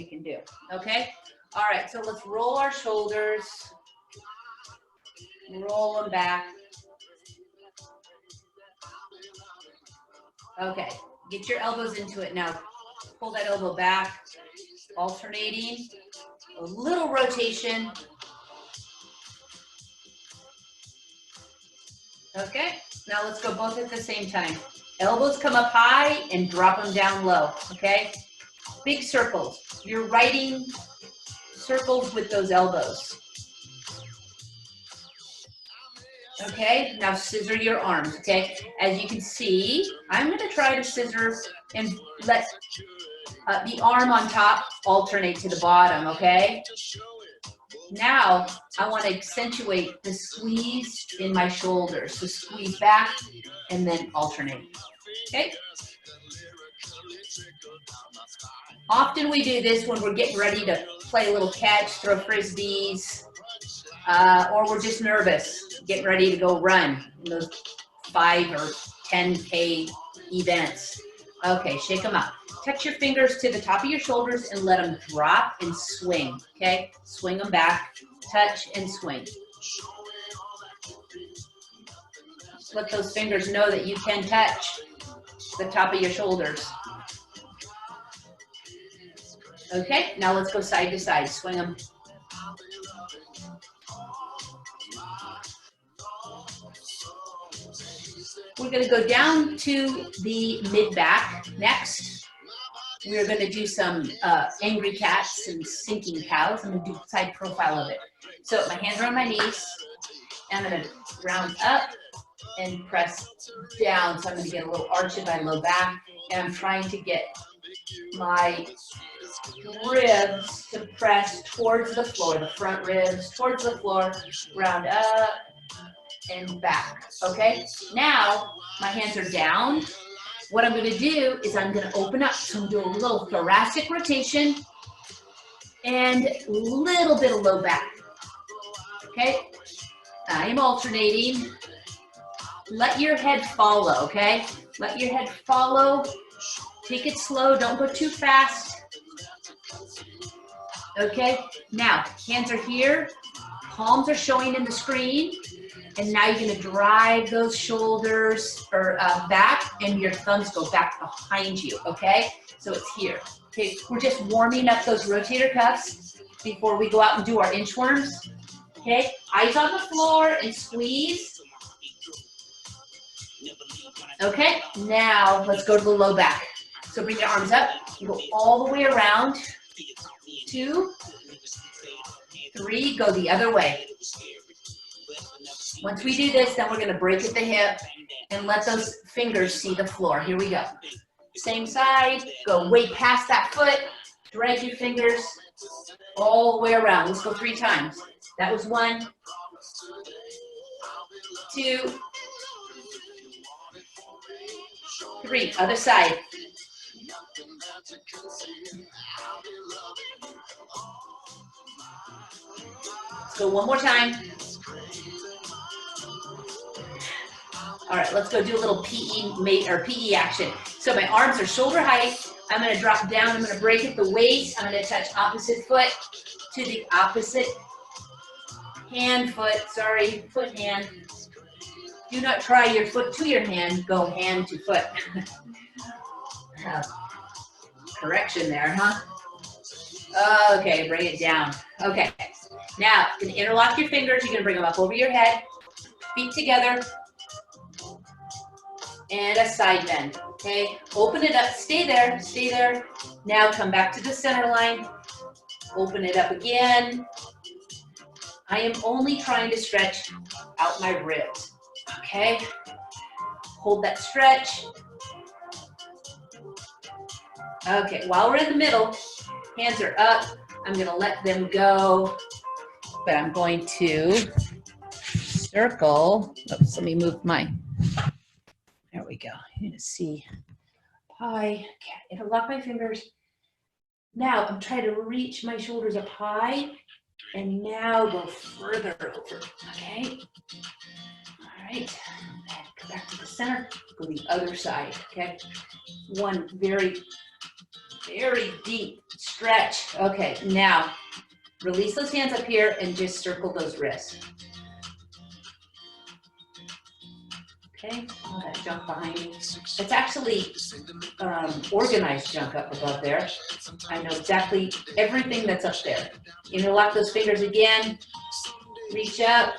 can do, okay? All right, so let's roll our shoulders. Roll them back. Okay, get your elbows into it now. Pull that elbow back, alternating, a little rotation. Okay, now let's go both at the same time. Elbows come up high and drop them down low, okay? Big circles. You're writing circles with those elbows. Okay, now scissor your arms, okay? As you can see, I'm gonna try to scissor and let the arm on top alternate to the bottom, okay? Now, I wanna accentuate the squeeze in my shoulders. So squeeze back and then alternate, okay? Often we do this when we're getting ready to play a little catch, throw frisbees, or we're just nervous, getting ready to go run in those 5 or 10K events. Okay, shake them out. Touch your fingers to the top of your shoulders and let them drop and swing, okay? Swing them back, touch and swing. Just let those fingers know that you can touch the top of your shoulders. Okay, now let's go side to side, swing them. We're gonna go down to the mid-back next. We're gonna do some angry cats and sinking cows. I'm gonna do side profile of it. So my hands are on my knees, and I'm gonna round up and press down. So I'm gonna get a little arch in my low back, and I'm trying to get my ribs to press towards the floor, the front ribs towards the floor, round up and back, okay? Now, my hands are down. What I'm gonna do is I'm gonna open up, so I'm doing a little thoracic rotation and a little bit of low back, okay? I am alternating. Let your head follow, okay? Let your head follow. Take it slow, don't go too fast. Okay, now, hands are here, palms are showing in the screen, and now you're gonna drive those shoulders back, and your thumbs go back behind you, okay? So it's here. Okay, we're just warming up those rotator cuffs before we go out and do our inchworms. Okay, eyes on the floor and squeeze. Okay, now let's go to the low back. So bring your arms up, you go all the way around. 2, 3, go the other way. Once we do this, then we're gonna break at the hip and let those fingers see the floor. Here we go. Same side, go way past that foot, drag your fingers all the way around. Let's go 3 times. That was 1, 2, 3, other side. So one more time. All right, let's go do a little PE action. So my arms are shoulder height. I'm gonna drop down, I'm gonna break at the waist. I'm gonna touch opposite foot to the opposite foot, hand. Do not try your foot to your hand, go hand to foot. Correction there, huh? Okay, bring it down. Okay, now you're gonna interlock your fingers. You're gonna bring them up over your head, feet together, and a side bend, okay? Open it up, stay there, stay there. Now come back to the center line, open it up again. I am only trying to stretch out my ribs, okay? Hold that stretch. Okay, while we're in the middle, hands are up. I'm gonna let them go, but I'm going to circle. Oops, let me move my, there we go. You're gonna see pie, cat, interlock my fingers. Now I'm trying to reach my shoulders up high and now go further over, okay? All right, come back to the center, go the other side, okay? One very Very deep stretch. Okay, now release those hands up here and just circle those wrists. Okay, all that junk behind me. It's actually organized junk up above there. I know exactly everything that's up there. Interlock those fingers again. Reach up,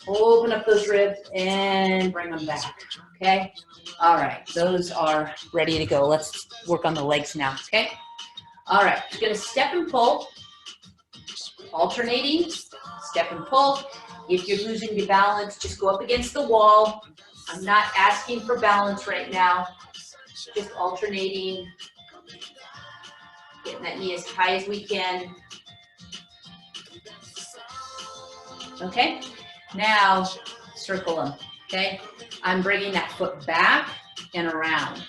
open up those ribs, and bring them back, okay? All right, those are ready to go. Let's work on the legs now, okay? All right, you're gonna step and pull, alternating, step and pull. If you're losing your balance, just go up against the wall. I'm not asking for balance right now, just alternating, getting that knee as high as we can. Okay, now circle them, okay? I'm bringing that foot back and around.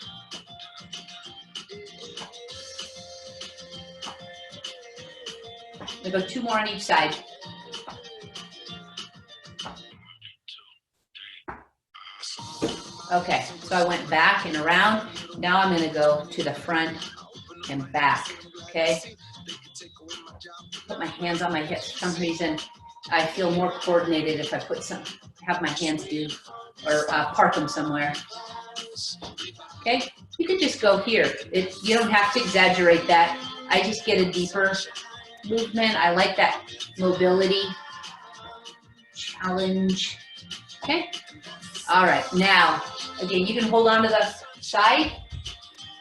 I'm gonna go 2 more on each side. Okay, so I went back and around. Now I'm gonna go to the front and back, okay? Put my hands on my hips. For some reason, I feel more coordinated if I have my hands do, or park them somewhere. Okay, you could just go here. You don't have to exaggerate that. I just get a deeper movement. I like that mobility challenge. Okay, all right, now, again, you can hold on to the side,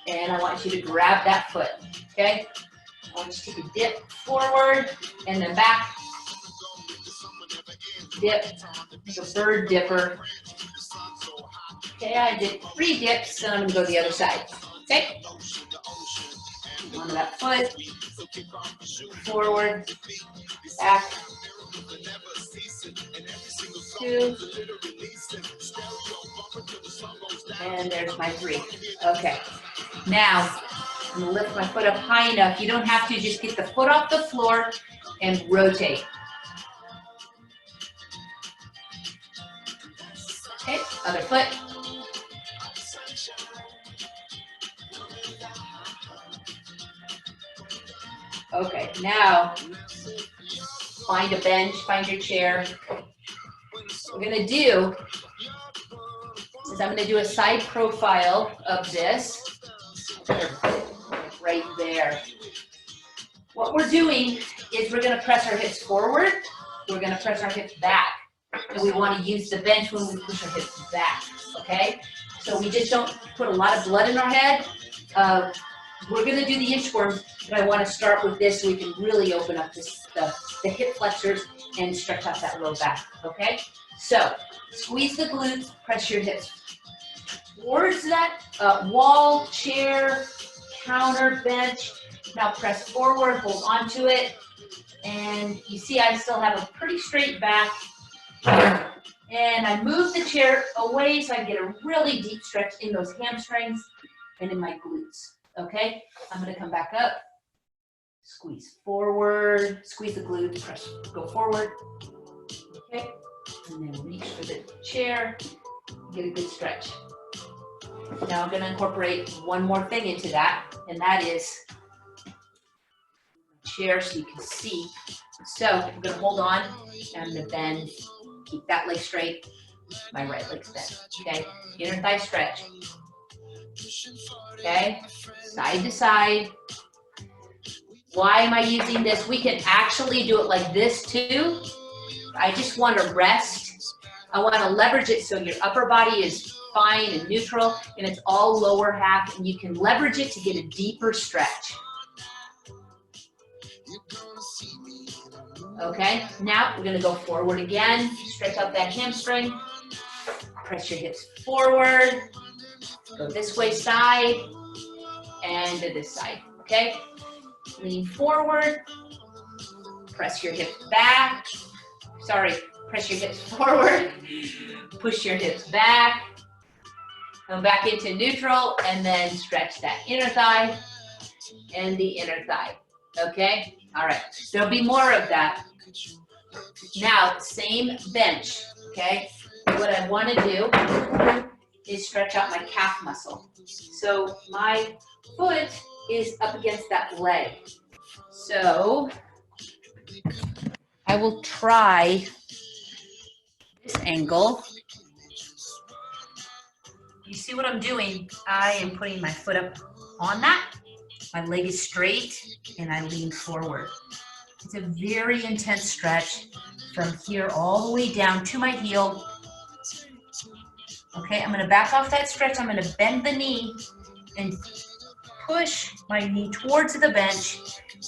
and I want you to grab that foot, okay? I want you to take a dip forward, and then back. Dip, like a bird dipper. Okay, I did 3 dips, and I'm gonna go to the other side, okay? Onto that foot, forward, back, 2, and there's my 3. Okay, now I'm gonna lift my foot up high enough. You don't have to, just get the foot off the floor and rotate. Okay, other foot. Okay, now find a bench, find your chair. What we're gonna do is I'm gonna do a side profile of this, right there. What we're doing is we're gonna press our hips forward, we're gonna press our hips back, and we wanna use the bench when we push our hips back, okay? So we just don't put a lot of blood in our head. We're gonna do the inchworms, but I wanna start with this so we can really open up the hip flexors and stretch out that low back, okay? So, squeeze the glutes, press your hips towards that wall, chair, counter, bench. Now press forward, hold on to it. And you see I still have a pretty straight back. And I move the chair away so I get a really deep stretch in those hamstrings and in my glutes. Okay, I'm gonna come back up, squeeze forward, squeeze the glutes, press, go forward. Okay, and then reach for the chair, get a good stretch. Now I'm gonna incorporate one more thing into that, and that is chair so you can see. So I'm gonna hold on, and I'm gonna bend, keep that leg straight, my right leg's bent, okay? Inner thigh stretch. Okay, side to side. Why am I using this? We can actually do it like this too. I just want to rest. I want to leverage it so your upper body is fine and neutral, and it's all lower half, and you can leverage it to get a deeper stretch. Okay, now we're going to go forward again. Stretch out that hamstring. Press your hips forward. Go this way side and to this side, okay? Lean forward, press your hips back. Sorry, press your hips forward, push your hips back, come back into neutral, and then stretch that inner thigh and the inner thigh, okay? All right, there'll be more of that. Now, same bench, okay? What I want to do is stretch out my calf muscle. So my foot is up against that leg. So I will try this angle. You see what I'm doing? I am putting my foot up on that. My leg is straight and I lean forward. It's a very intense stretch from here all the way down to my heel. Okay, I'm gonna back off that stretch. I'm gonna bend the knee and push my knee towards the bench.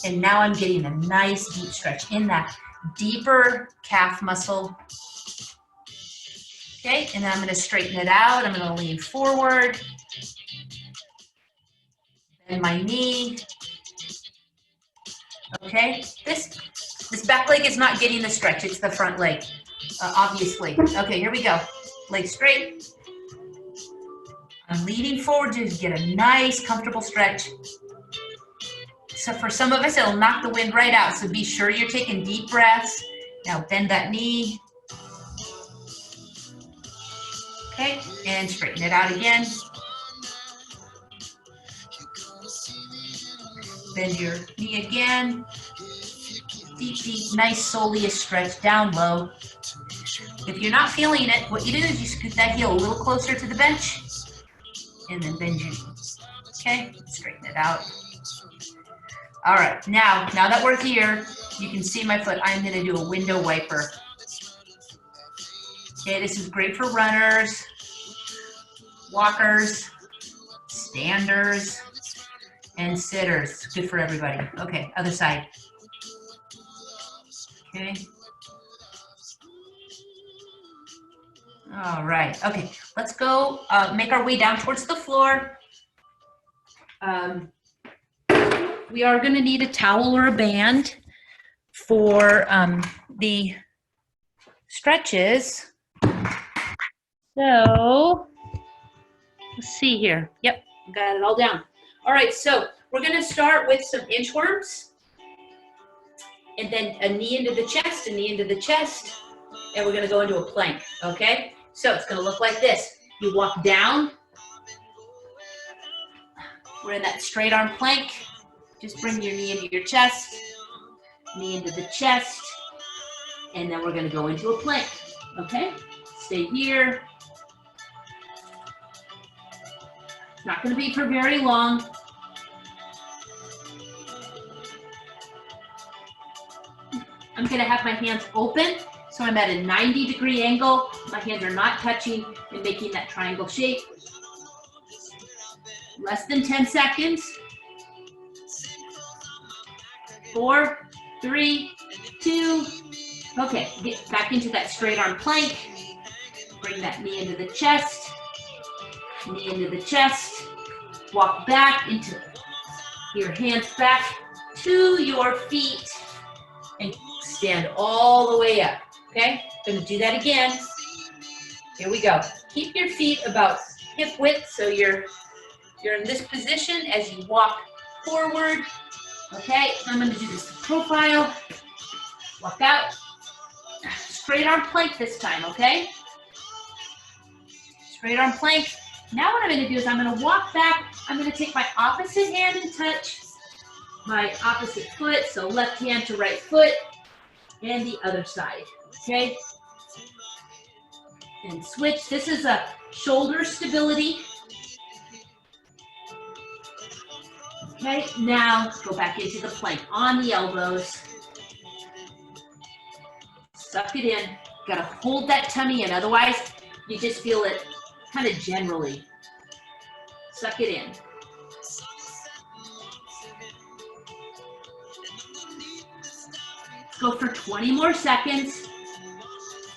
And now I'm getting a nice deep stretch in that deeper calf muscle. Okay, and then I'm gonna straighten it out. I'm gonna lean forward. Bend my knee. Okay, this back leg is not getting the stretch, it's the front leg, obviously. Okay, here we go. Leg straight. I'm leaning forward to get a nice, comfortable stretch. So for some of us, it'll knock the wind right out, so be sure you're taking deep breaths. Now bend that knee. Okay, and straighten it out again. Bend your knee again. Deep, deep, nice soleus stretch down low. If you're not feeling it, what you do is you scoot that heel a little closer to the bench and then bend your knee. Okay, straighten it out. All right, now that we're here, you can see my foot. I'm gonna do a window wiper. Okay, this is great for runners, walkers, standers, and sitters. Good for everybody. Okay, other side. Okay. All right, okay, let's go make our way down towards the floor. We are gonna need a towel or a band for the stretches. So, let's see here. Yep, got it all down. All right, so we're gonna start with some inchworms, and then a knee into the chest, a knee into the chest, and we're gonna go into a plank, okay? So it's gonna look like this. You walk down. We're in that straight arm plank. Just bring your knee into your chest, knee into the chest, and then we're gonna go into a plank, okay? Stay here. Not gonna be for very long. I'm gonna have my hands open, so I'm at a 90-degree angle. My hands are not touching and making that triangle shape. Less than 10 seconds. 4, 3, 2. Okay, get back into that straight arm plank. Bring that knee into the chest. Knee into the chest. Walk back into your hands back to your feet and stand all the way up. Okay, gonna do that again. Here we go. Keep your feet about hip width so you're in this position as you walk forward. Okay, I'm gonna do this profile. Walk out. Straight arm plank this time, okay? Straight arm plank. Now what I'm gonna do is I'm gonna walk back. I'm gonna take my opposite hand and touch my opposite foot. So left hand to right foot and the other side, okay? And switch. This is a shoulder stability. Okay, now go back into the plank on the elbows. Suck it in. Gotta hold that tummy in, otherwise you just feel it kind of generally. Suck it in. Let's go for 20 more seconds.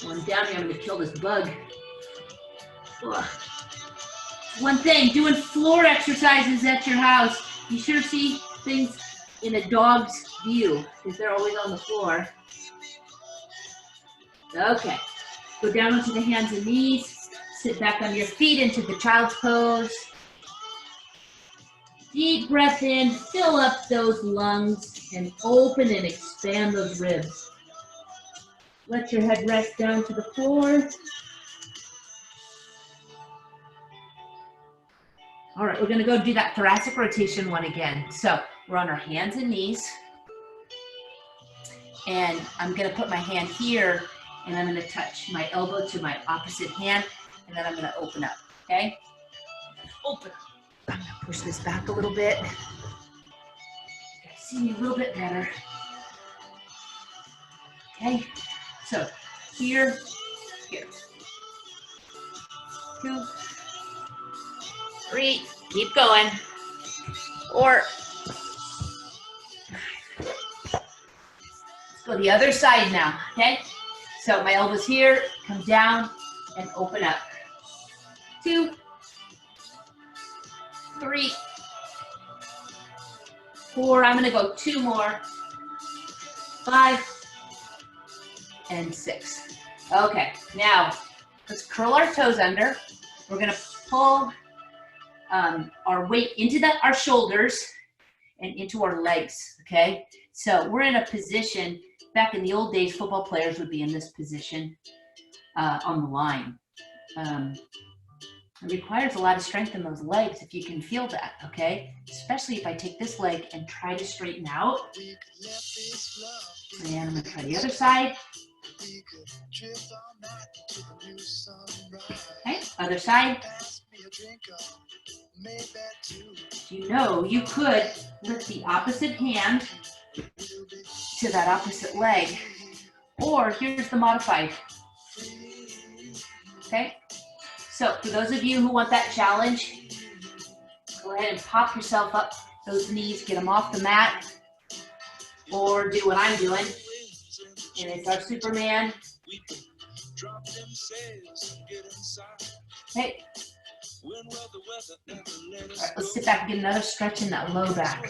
One down here, I'm gonna kill this bug. Ugh. One thing, doing floor exercises at your house, you sure see things in a dog's view, because they're always on the floor. Okay, go down onto the hands and knees, sit back on your feet into the child's pose. Deep breath in, fill up those lungs, and open and expand those ribs. Let your head rest down to the floor. All right, we're gonna go do that thoracic rotation one again. So we're on our hands and knees. And I'm gonna put my hand here and I'm gonna touch my elbow to my opposite hand and then I'm gonna open up, okay? Open. I'm gonna push this back a little bit. You guys see me a little bit better. Okay, so here, 2, 3, keep going. 4. Let's go the other side now, okay? So my elbow's here, come down and open up. 2, 3, 4. I'm gonna go 2 more. 5 and 6. Okay, now let's curl our toes under. We're gonna pull our weight into our shoulders and into our legs, okay? So we're in a position, back in the old days, football players would be in this position on the line. It requires a lot of strength in those legs if you can feel that, okay? Especially if I take this leg and try to straighten out. And I'm gonna try the other side. Okay, other side. You know, you could lift the opposite hand to that opposite leg, or here's the modified. Okay, so for those of you who want that challenge, go ahead and pop yourself up those knees, get them off the mat, or do what I'm doing, and it's our Superman. Okay. All right, let's sit back and get another stretch in that low back.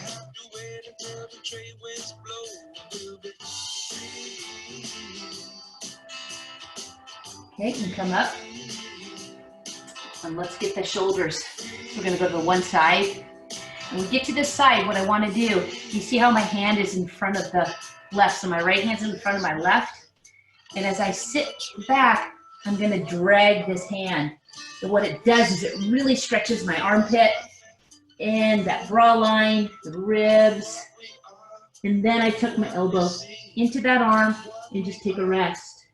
Okay, you can come up. And let's get the shoulders. We're gonna go to the one side. When we get to this side, what I wanna do, you see how my hand is in front of the left, so my right hand's in front of my left. And as I sit back, I'm gonna drag this hand. And what it does is it really stretches my armpit and that bra line, the ribs. And then I tuck my elbow into that arm and just take a rest.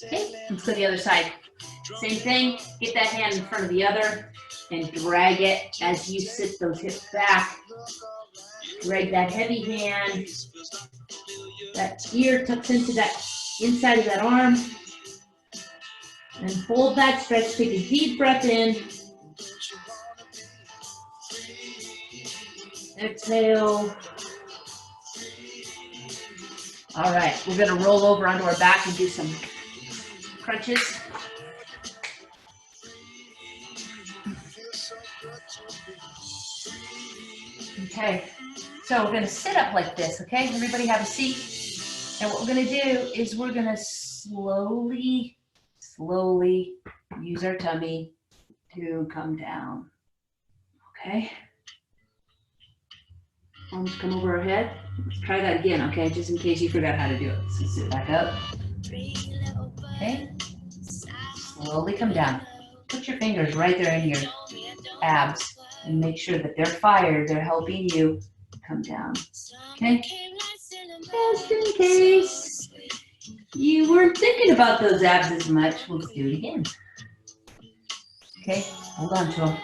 Okay, let's go to the other side. Same thing, get that hand in front of the other and drag it as you sit those hips back. Drag that heavy hand. That ear tucks into that inside of that arm. And hold that stretch. Take a deep breath in. Exhale. All right, we're gonna roll over onto our back and do some crunches. Okay, so we're gonna sit up like this, okay? Everybody have a seat. And what we're gonna do is we're gonna slowly use our tummy to come down, okay? Arms come over our head. Let's try that again, okay? Just in case you forgot how to do it. So sit back up, okay? Slowly come down. Put your fingers right there in your abs and make sure that they're fired. They're helping you come down, okay? Just in case you weren't thinking about those abs as much, let's do it again. Okay, hold on to them.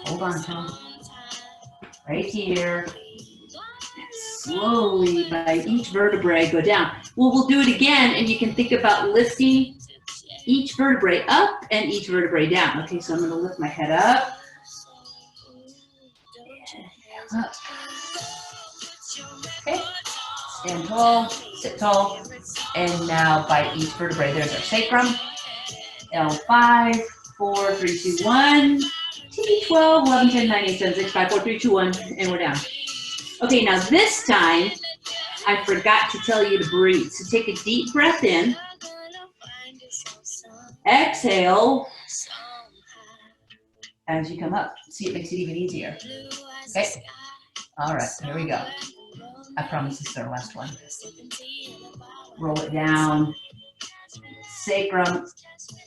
Hold on to them. Right here. Slowly, by each vertebrae, go down. Well, we'll do it again, and you can think about lifting each vertebrae up and each vertebrae down. Okay, so I'm going to lift my head up. And up. Okay. Stand tall, sit tall, and now by each vertebrae. There's our sacrum. L5, 4, 3, 2, 1. T12, 11, 10, 9, 8, 7, 6, 5, 4, 3, 2, 1, and we're down. Okay, now this time, I forgot to tell you to breathe. So take a deep breath in. Exhale as you come up. See, it makes it even easier. Okay, all right, here we go. I promise this is our last one. Roll it down, sacrum,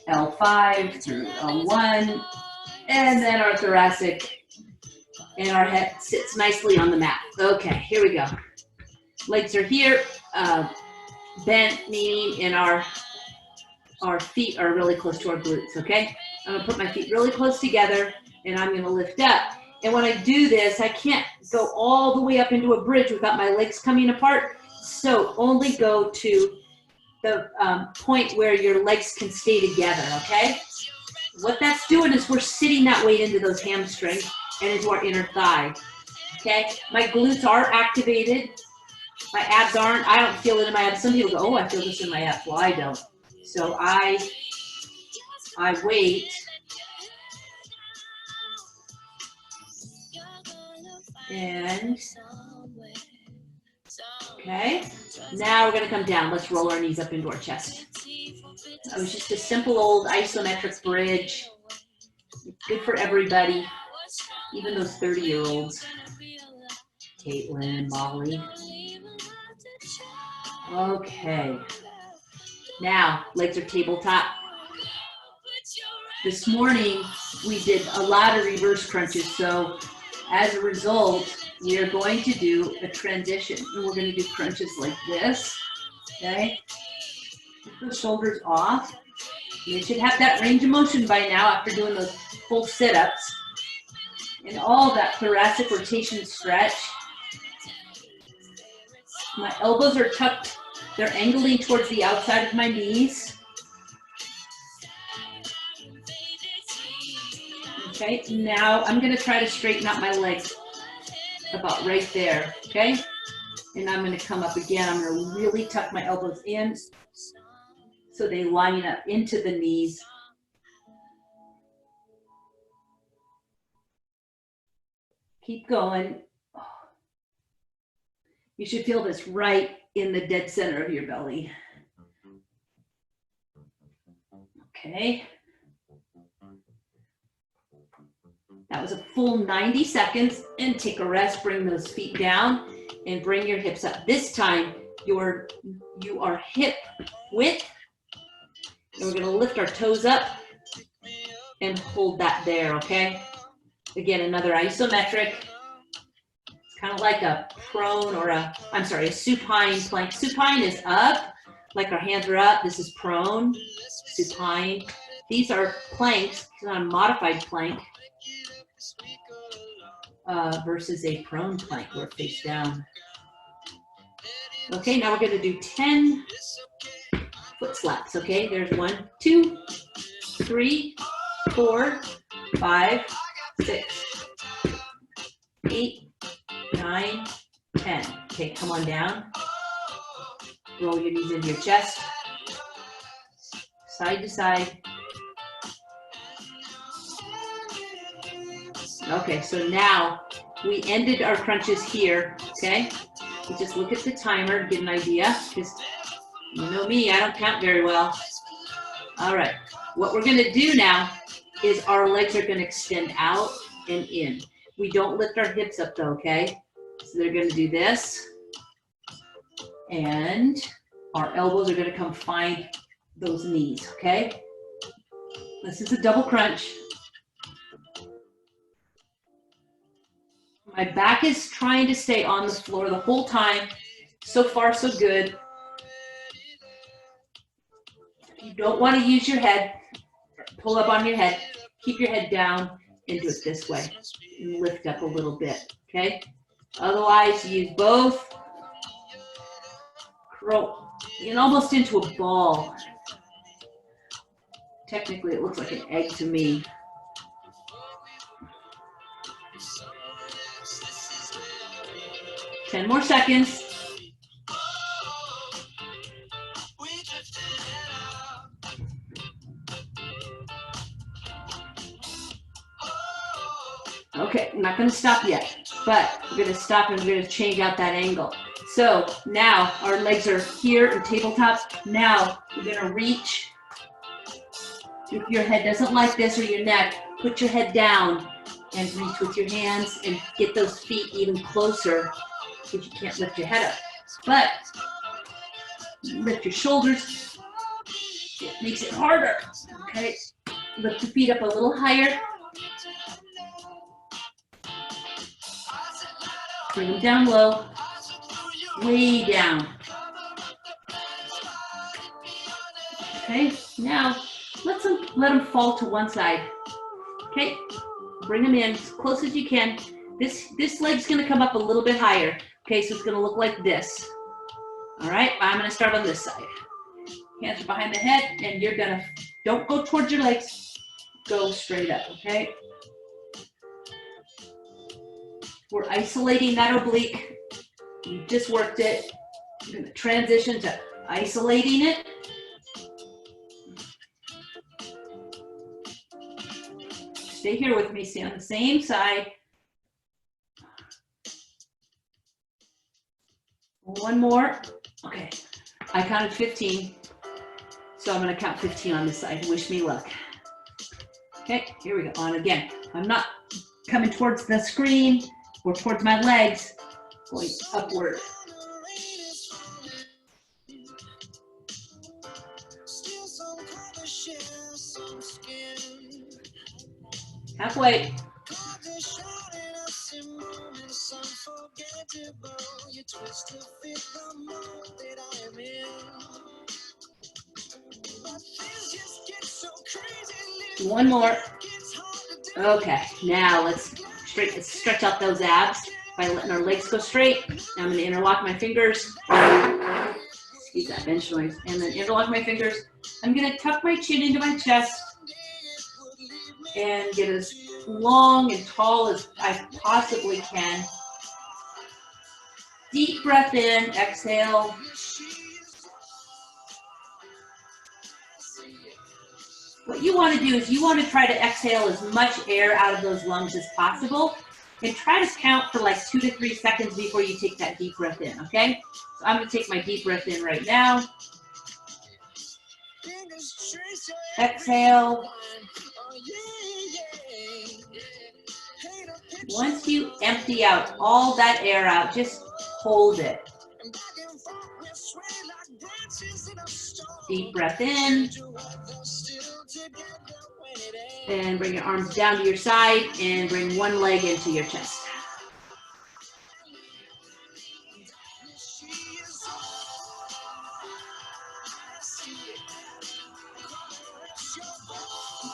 L5 through L1, and then our thoracic and our head sits nicely on the mat. Okay, here we go. Legs are here, bent, meaning in our feet are really close to our glutes, okay? I'm gonna put my feet really close together and I'm gonna lift up. And when I do this, I can't go all the way up into a bridge without my legs coming apart. So only go to the point where your legs can stay together, okay? What that's doing is we're sitting that weight into those hamstrings and into our inner thigh, okay? My glutes are activated. My abs aren't. I don't feel it in my abs. Some people go, oh, I feel this in my abs. Well, I don't. So I wait. And, okay. Now we're going to come down. Let's roll our knees up into our chest. That was just a simple old isometric bridge. Good for everybody, even those 30-year-olds. Caitlin, Molly. Okay. Now, legs are tabletop. This morning, we did a lot of reverse crunches, so as a result, we are going to do a transition, and we're going to do crunches like this, okay? Keep the shoulders off. You should have that range of motion by now after doing those full sit-ups. And all that thoracic rotation stretch. My elbows are tucked. They're angling towards the outside of my knees. Okay, now I'm going to try to straighten out my legs about right there, okay? And I'm going to come up again. I'm going to really tuck my elbows in so they line up into the knees. Keep going. You should feel this right in the dead center of your belly. Okay. That was a full 90 seconds, and take a rest, bring those feet down and bring your hips up. This time you are hip width, and we're gonna lift our toes up and hold that there, okay? Again, another isometric. It's kind of like a prone or a supine plank. Supine is up, like our hands are up. This is prone, supine. These are planks, it's not a modified plank. Versus a prone plank, we're face down. Okay, now we're going to do 10 foot slaps, okay? There's 1, 2, 3, 4, 5, 6, 8, 9, 10. Okay, come on down. Roll your knees into your chest. Side to side. Okay, so now we ended our crunches here, okay? We just look at the timer, get an idea, because you know me, I don't count very well. All right, what we're gonna do now is our legs are gonna extend out and in. We don't lift our hips up though, okay? So they're gonna do this, and our elbows are gonna come find those knees, okay? This is a double crunch. My back is trying to stay on the floor the whole time. So far, so good. You don't want to use your head. Pull up on your head. Keep your head down and do it this way. And lift up a little bit, okay? Otherwise, use both. Curl in almost into a ball. Technically, it looks like an egg to me. Ten more seconds. Okay, I'm not going to stop yet, but we're going to stop and we're going to change out that angle. So now our legs are here in tabletop. Now we're going to reach. If your head doesn't like this or your neck, put your head down and reach with your hands and get those feet even closer. Because you can't lift your head up, but lift your shoulders. It makes it harder. Okay, lift the feet up a little higher. Bring them down low, way down. Okay, now let them fall to one side. Okay, bring them in as close as you can. This leg's gonna come up a little bit higher. Okay, so it's gonna look like this. All right, I'm gonna start on this side. Hands are behind the head, and you're gonna, don't go towards your legs, go straight up, okay? We're isolating that oblique. You just worked it. You're gonna transition to isolating it. Stay here with me, stay on the same side. One more. Okay, I counted 15. So I'm gonna count 15 on this side. Wish me luck. Okay, here we go. On again. I'm not coming towards the screen or towards my legs, going upward. Halfway. One more. Okay, now let's stretch out those abs by letting our legs go straight. Now I'm going to interlock my fingers. Excuse that bench noise. And then interlock my fingers. I'm going to tuck my chin into my chest and get as long and tall as I possibly can. Deep breath in, exhale. What you want to do is you want to try to exhale as much air out of those lungs as possible, and try to count for like 2 to 3 seconds before you take that deep breath in, okay? So I'm going to take my deep breath in right now. Exhale. Once you empty out all that air out, just hold it. Deep breath in. And bring your arms down to your side and bring one leg into your chest.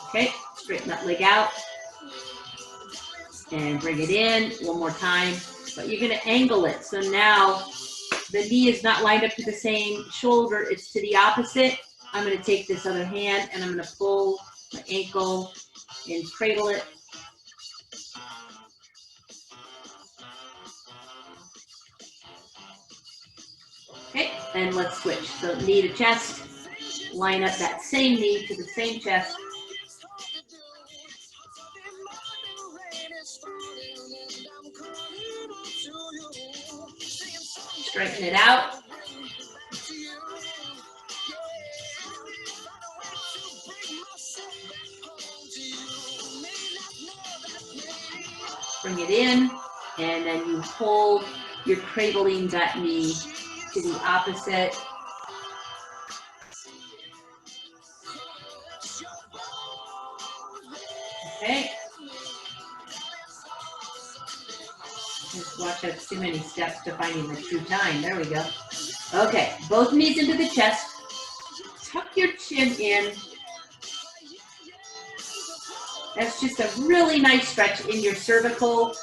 Okay, straighten that leg out. And bring it in one more time. But you're going to angle it. So now the knee is not lined up to the same shoulder. It's to the opposite. I'm going to take this other hand and I'm going to pull my ankle and cradle it. Okay, and let's switch. So knee to chest. Line up that same knee to the same chest. Straighten it out. Bring it in, and then you hold, you're cradling that knee to the opposite. Okay. Just watch out, too many steps to finding the true time. There we go. Okay, both knees into the chest. Tuck your chin in. That's just a really nice stretch in your cervical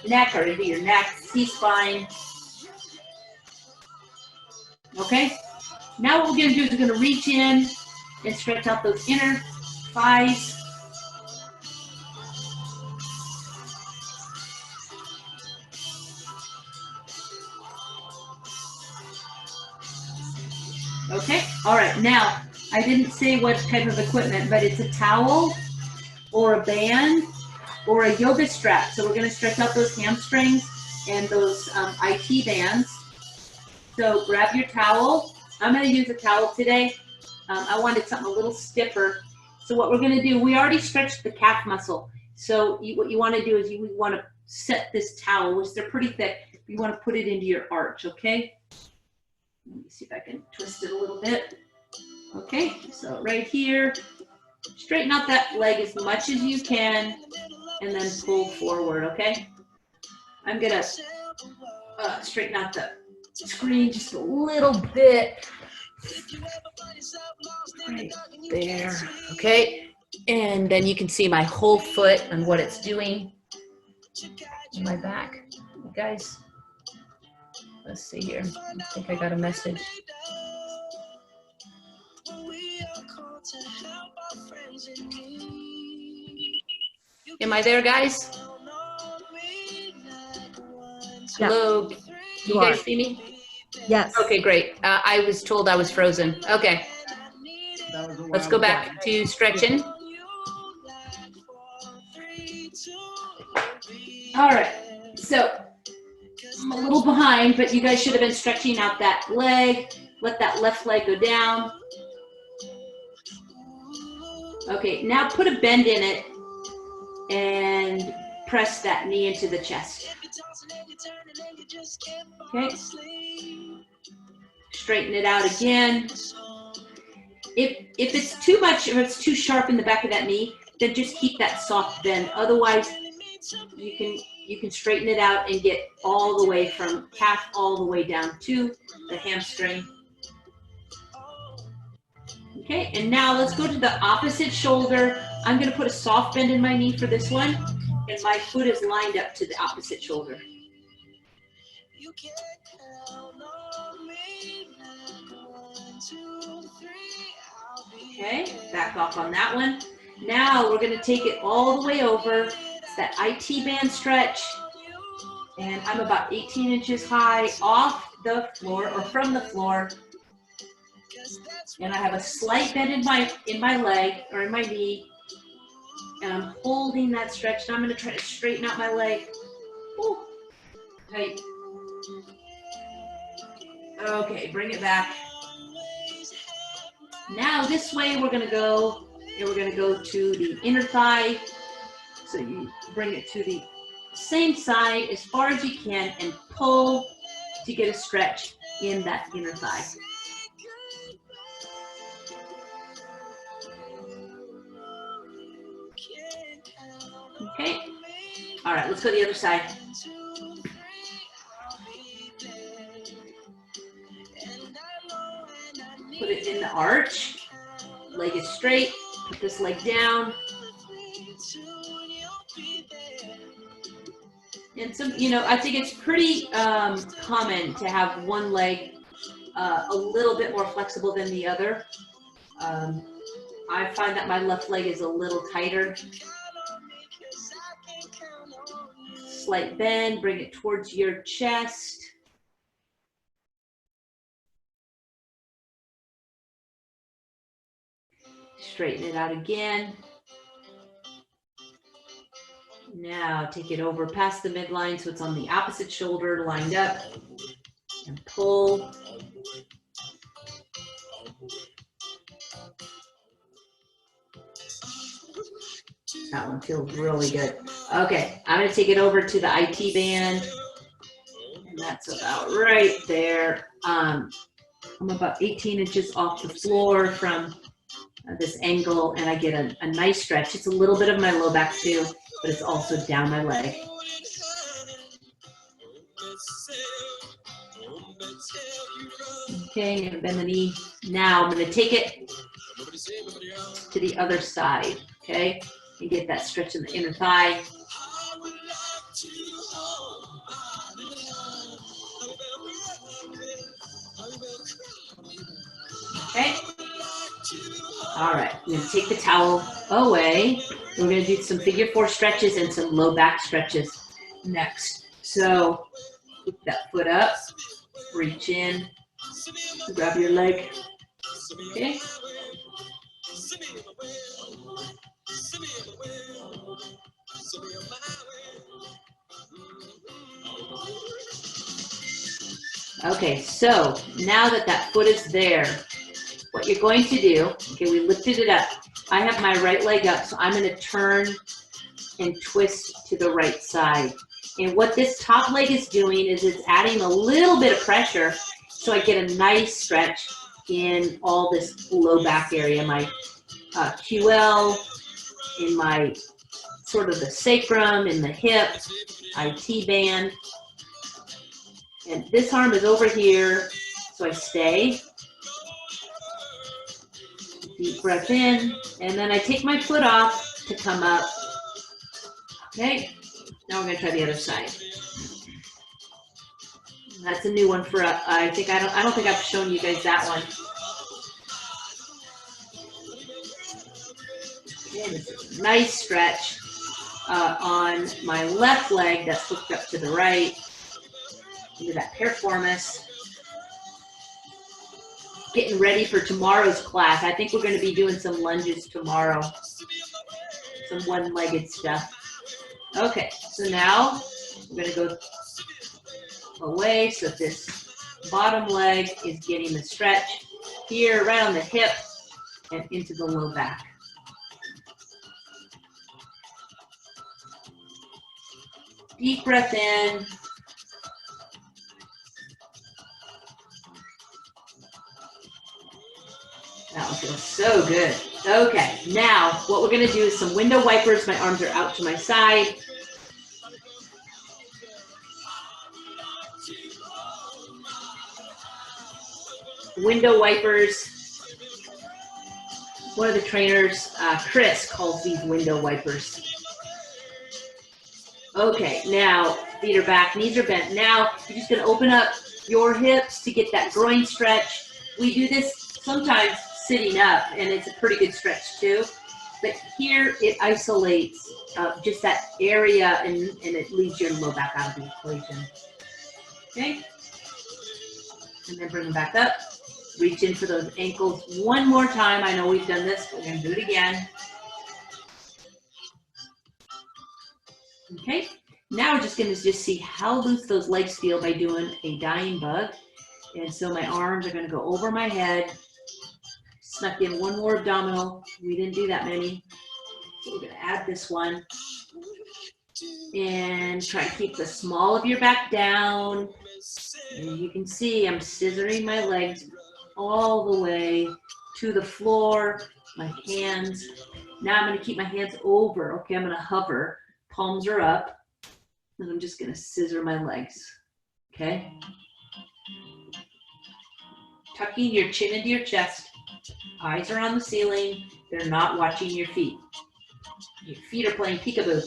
neck, or into your neck, C-spine. Okay, now what we're going to do is we're going to reach in and stretch out those inner thighs. Okay, all right, now I didn't say what type of equipment, but it's a towel or a band or a yoga strap. So we're going to stretch out those hamstrings and those IT bands. So grab your towel. I'm going to use a towel today. I wanted something a little stiffer. So what we're going to do, we already stretched the calf muscle. So what you want to do is you want to set this towel, which they're pretty thick. You want to put it into your arch, okay? Let me see if I can twist it a little bit. Okay, so right here, Straighten out that leg as much as you can and then pull forward, okay? I'm gonna straighten out the screen just a little bit. Right there, okay? And then you can see my whole foot and what it's doing in my back. You guys, let's see here. I think I got a message. Am I there, guys? Yeah. Hello, you guys see me? Yes. Okay, great. I was told I was frozen. Okay. Let's go back to stretching. All right, so I'm a little behind, but you guys should have been stretching out that leg. Let that left leg go down. Okay, now put a bend in it and press that knee into the chest. Okay. Straighten it out again. If it's too much, or it's too sharp in the back of that knee, then just keep that soft bend. Otherwise, you can straighten it out and get all the way from calf all the way down to the hamstring. Okay, and now let's go to the opposite shoulder. I'm going to put a soft bend in my knee for this one, and my foot is lined up to the opposite shoulder. Okay, back off on that one. Now we're going to take it all the way over. It's that IT band stretch. And I'm about 18 inches high off the floor or from the floor. And I have a slight bend in my leg or in my knee. And I'm holding that stretch. And I'm going to try to straighten out my leg. Ooh. Tight. Okay, bring it back. Now this way we're going to go, and we're going to go to the inner thigh. So you bring it to the same side as far as you can and pull to get a stretch in that inner thigh. Okay. All right, let's go to the other side. Put it in the arch. Leg is straight. Put this leg down. And some, I think it's pretty common to have one leg a little bit more flexible than the other. I find that my left leg is a little tighter. Slight bend, bring it towards your chest. Straighten it out again. Now take it over past the midline so it's on the opposite shoulder, lined up, and pull. That one feels really good. Okay, I'm going to take it over to the IT band, and that's about right there. I'm about 18 inches off the floor from this angle, and I get a nice stretch. It's a little bit of my low back too, but it's also down my leg. Okay, I'm going to bend the knee. Now I'm going to take it to the other side, okay? And get that stretch in the inner thigh. Okay. All right, I'm gonna take the towel away. We're gonna do some figure 4 stretches and some low back stretches next. So put that foot up, reach in, grab your leg, okay? Okay, so now that that foot is there, what you're going to do, okay, we lifted it up. I have my right leg up, so I'm going to turn and twist to the right side. And what this top leg is doing is it's adding a little bit of pressure, so I get a nice stretch in all this low back area, my QL, in my sort of the sacrum, in the hip, IT band. And this arm is over here, so I stay. Deep breath in, and then I take my foot off to come up. Okay, now we're gonna try the other side. That's a new one for I don't think I've shown you guys that one. Okay, this is a nice stretch on my left leg that's hooked up to the right into that piriformis. Getting ready for tomorrow's class. I think we're going to be doing some lunges tomorrow. Some one-legged stuff. Okay, so now we're going to go away so this bottom leg is getting the stretch here, right on the hip and into the low back. Deep breath in. That one feels so good. Okay, now what we're gonna do is some window wipers. My arms are out to my side. Window wipers. One of the trainers, Chris, calls these window wipers. Okay, now feet are back, knees are bent. Now you're just gonna open up your hips to get that groin stretch. We do this sometimes sitting up, and it's a pretty good stretch too. But here it isolates just that area, and it leaves your low back out of the equation. Okay? And then bring them back up. Reach in for those ankles one more time. I know we've done this, but we're going to do it again. Okay? Now we're just going to see how loose those legs feel by doing a dying bug. And so my arms are going to go over my head. Snuck in one more abdominal. We didn't do that many. So we're going to add this one. And try to keep the small of your back down. And you can see I'm scissoring my legs all the way to the floor. My hands. Now I'm going to keep my hands over. Okay, I'm going to hover. Palms are up. And I'm just going to scissor my legs. Okay? Tucking your chin into your chest. Eyes are on the ceiling. They're not watching your feet. Your feet are playing peekaboo.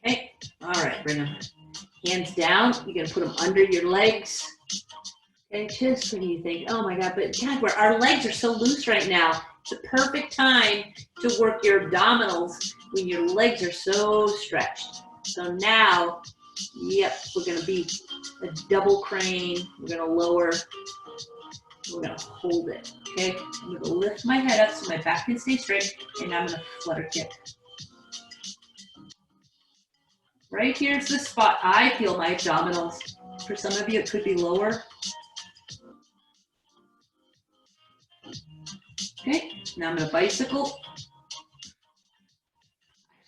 Okay, all right, bring them hands down. You're gonna put them under your legs. Okay, just when you think, oh my God, but God, our legs are so loose right now. It's a perfect time to work your abdominals when your legs are so stretched. So now, yep, we're gonna be a double crane. We're gonna lower, we're gonna hold it, okay? I'm gonna lift my head up so my back can stay straight, and now I'm gonna flutter kick. Right here's the spot I feel my abdominals. For some of you, it could be lower. Okay, now I'm gonna bicycle.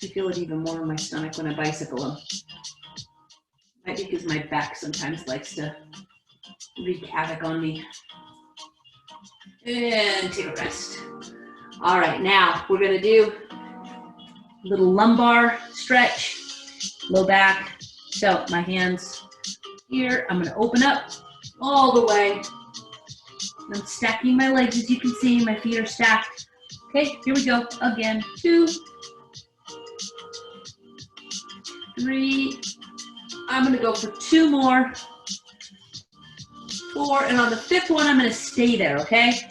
I feel it even more in my stomach when I bicycle them. Might be because my back sometimes likes to wreak havoc on me. And take a rest. All right, now we're gonna do a little lumbar stretch, low back. So my hands here, I'm gonna open up all the way. I'm stacking my legs, as you can see, my feet are stacked. Okay, here we go, again, 2, 3, I'm gonna go for 2 more, 4, and on the 5th one, I'm gonna stay there, okay?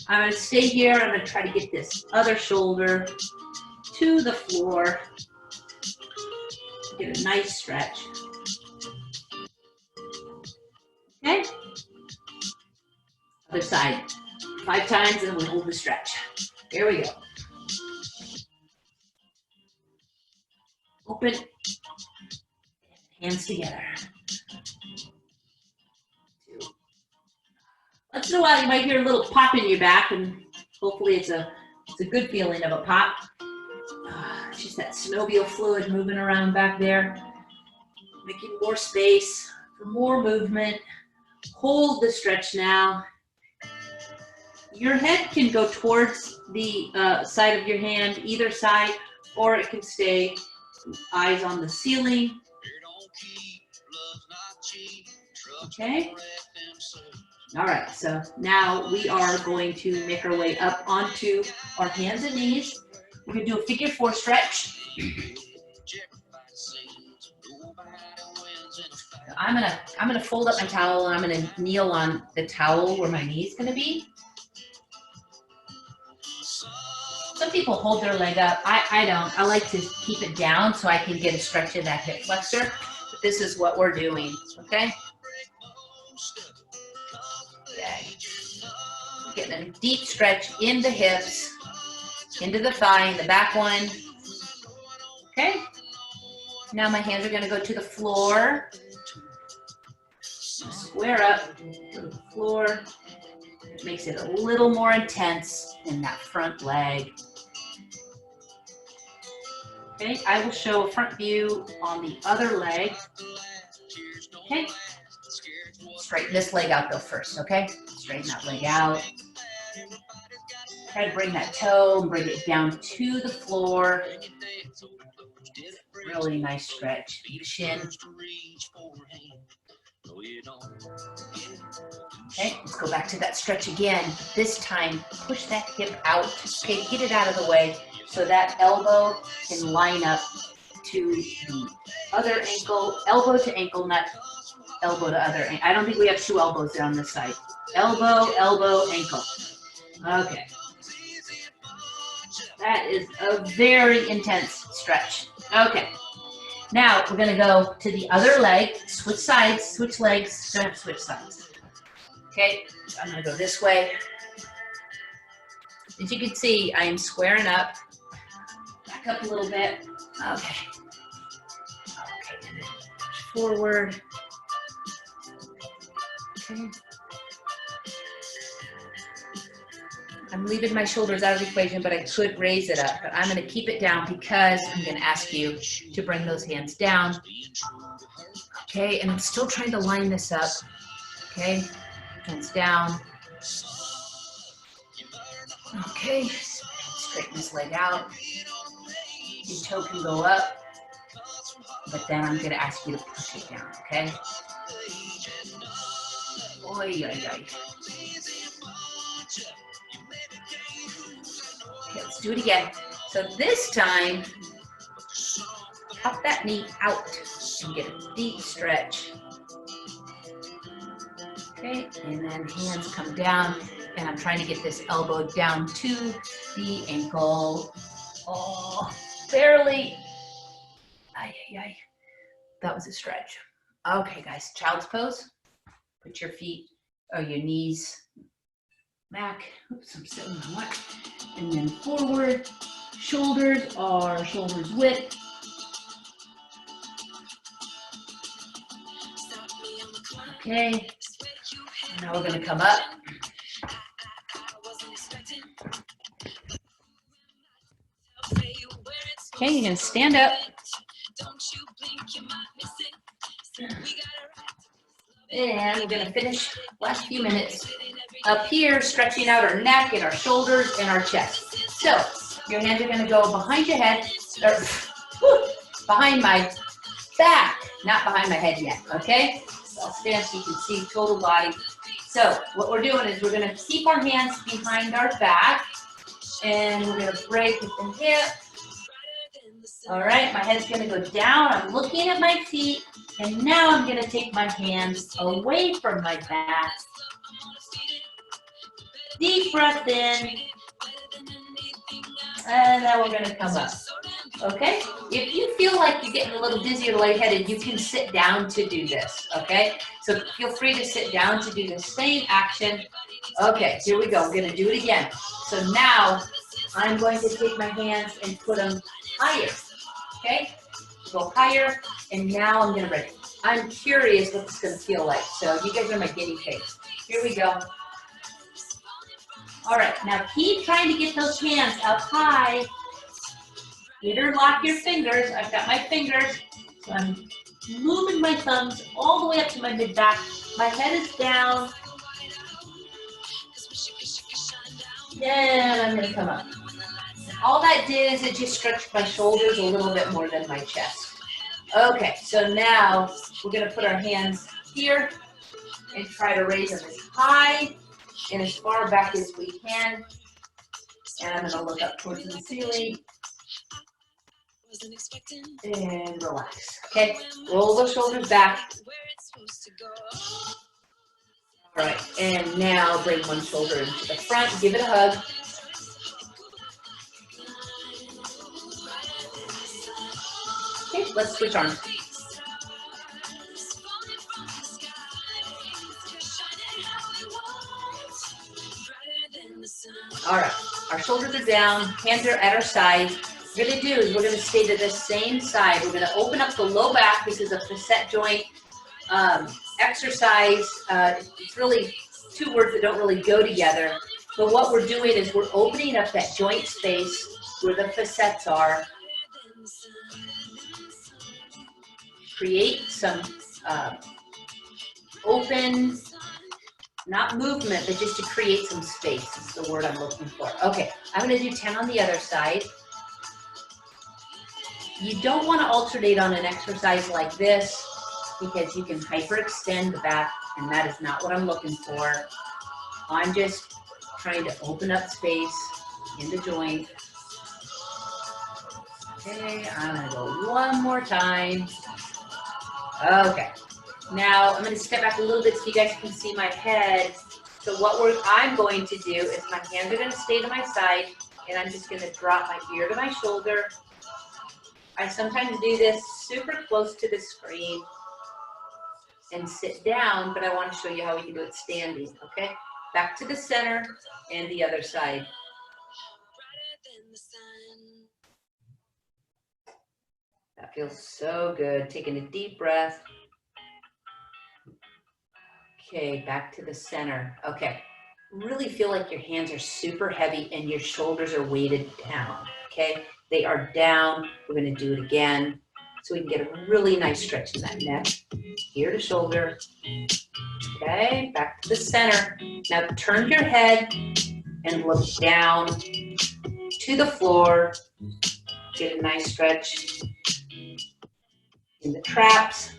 I'm gonna stay here, I'm gonna try to get this other shoulder to the floor, get a nice stretch. Okay? Other side, 5 times, and we hold the stretch. Here we go. Open, hands together. 2. Once in a while, you might hear a little pop in your back, and hopefully it's a good feeling of a pop. It's just that synovial fluid moving around back there, making more space for more movement. Hold the stretch now. Your head can go towards the side of your hand, either side, or it can stay eyes on the ceiling. Okay. All right, so now we are going to make our way up onto our hands and knees. We're going to do a figure 4 stretch. I'm gonna fold up my towel and I'm gonna kneel on the towel where my knee is gonna be. Some people hold their leg up. I don't. I like to keep it down so I can get a stretch of that hip flexor. But this is what we're doing, okay? Okay. Getting a deep stretch in the hips, into the thigh, the back one. Okay? Now my hands are gonna go to the floor. Square up to the floor. It makes it a little more intense in that front leg. Okay, I will show a front view on the other leg. Okay, straighten this leg out though first, okay? Straighten that leg out. Try to bring that toe and bring it down to the floor. Really nice stretch. Chin. Okay, let's go back to that stretch again. This time, push that hip out. Okay, get it out of the way so that elbow can line up to the other ankle, elbow to ankle, not elbow to other ankle. I don't think we have two elbows there on this side. Elbow, elbow, ankle. Okay. That is a very intense stretch. Okay. Now we're going to go to the other leg, switch sides, switch legs, don't switch sides. Okay, so I'm going to go this way. As you can see, I am squaring up. Back up a little bit. Okay. Okay, and then forward. Okay. I'm leaving my shoulders out of the equation, but I could raise it up. But I'm going to keep it down because I'm going to ask you to bring those hands down. Okay, and I'm still trying to line this up. Okay, hands down. Okay, straighten this leg out. Your toe can go up, but then I'm going to ask you to push it down, okay? Oy, oy, oy. Okay, let's do it again. So this time, pop that knee out and get a deep stretch. Okay, and then hands come down, and I'm trying to get this elbow down to the ankle. Oh, barely. Ay, ay, ay. That was a stretch. Okay, guys, child's pose. Put your feet or your knees back. Oops, I'm sitting on what? And then forward. Shoulders are shoulders width. Okay. Now we're going to come up. Okay, you're going to stand up. And we're going to finish last few minutes up here, stretching out our neck and our shoulders and our chest. So your hands are going to go behind your head, or behind my back, not behind my head yet, okay? So I'll stand so you can see total body. So what we're doing is we're going to keep our hands behind our back, and we're going to break with the hip. All right, my head's going to go down. I'm looking at my feet, and now I'm going to take my hands away from my back. Deep breath in, and then we're going to come up. Okay? If you feel like you're getting a little dizzy or lightheaded, you can sit down to do this. Okay? So feel free to sit down to do the same action. Okay, here we go. I'm going to do it again. So now I'm going to take my hands and put them higher. Okay? Go higher, and now I'm going to break. I'm curious what it's going to feel like. So you guys are my guinea pigs. Here we go. All right, now keep trying to get those hands up high. Interlock your fingers. I've got my fingers. So I'm moving my thumbs all the way up to my mid-back. My head is down. Then I'm gonna come up. All that did is it just stretched my shoulders a little bit more than my chest. Okay, so now we're gonna put our hands here and try to raise them as high and as far back as we can. And I'm gonna look up towards the ceiling and relax. Okay, roll those shoulders back. All right, and now bring one shoulder into the front, give it a hug. Okay, let's switch arms. All right, our shoulders are down, hands are at our sides. What we're gonna do is we're gonna stay to the same side. We're gonna open up the low back. This is a facet joint exercise. It's really two words that don't really go together. But what we're doing is we're opening up that joint space where the facets are. Create some open, not movement, but just to create some space is the word I'm looking for. Okay, I'm gonna do 10 on the other side. You don't wanna alternate on an exercise like this because you can hyperextend the back, and that is not what I'm looking for. I'm just trying to open up space in the joint. Okay, I'm gonna go one more time. Okay, now I'm gonna step back a little bit so you guys can see my head. So what I'm going to do is my hands are gonna stay to my side, and I'm just gonna drop my ear to my shoulder. I sometimes do this super close to the screen and sit down, but I want to show you how we can do it standing, okay? Back to the center and the other side. That feels so good. Taking a deep breath. Okay, back to the center. Okay, really feel like your hands are super heavy and your shoulders are weighted down, okay? They are down. We're gonna do it again so we can get a really nice stretch in that neck. Ear to shoulder. Okay, back to the center. Now turn your head and look down to the floor. Get a nice stretch in the traps.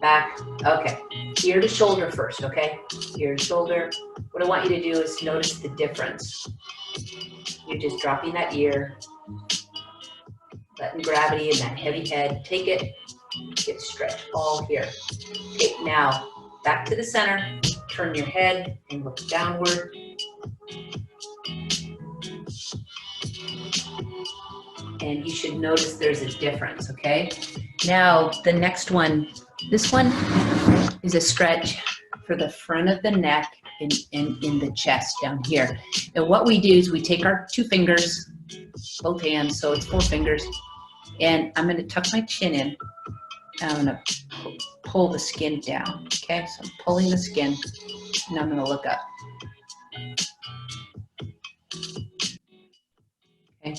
Back, okay. Ear to shoulder first, okay? Ear to shoulder. What I want you to do is notice the difference. You're just dropping that ear, letting gravity in that heavy head. Take it, get stretch all here. Okay, now back to the center. Turn your head and look downward. And you should notice there's a difference, okay? Now the next one, this one is a stretch for the front of the neck and in the chest down here. And what we do is we take our 2 fingers, both hands, so it's 4 fingers, and I'm gonna tuck my chin in, and I'm gonna pull the skin down, okay? So I'm pulling the skin, and I'm gonna look up. Okay.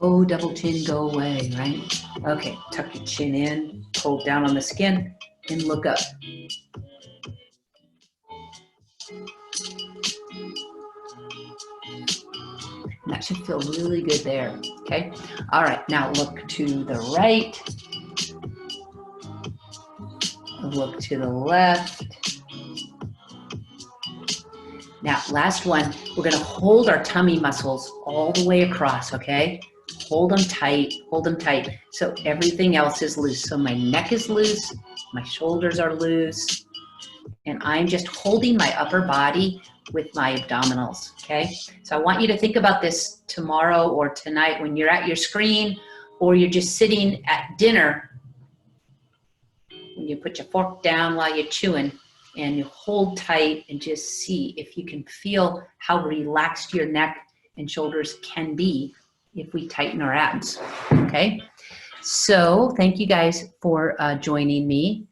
Oh, double chin, go away, right? Okay, tuck your chin in, pull down on the skin, and look up. And that should feel really good there, okay? All right, now look to the right. Look to the left. Now, last one, we're gonna hold our tummy muscles all the way across, okay? Hold them tight, hold them tight. So everything else is loose. So my neck is loose, my shoulders are loose, and I'm just holding my upper body with my abdominals, okay? So I want you to think about this tomorrow or tonight when you're at your screen or you're just sitting at dinner. When you put your fork down while you're chewing and you hold tight and just see if you can feel how relaxed your neck and shoulders can be if we tighten our abs, okay? So thank you guys for joining me.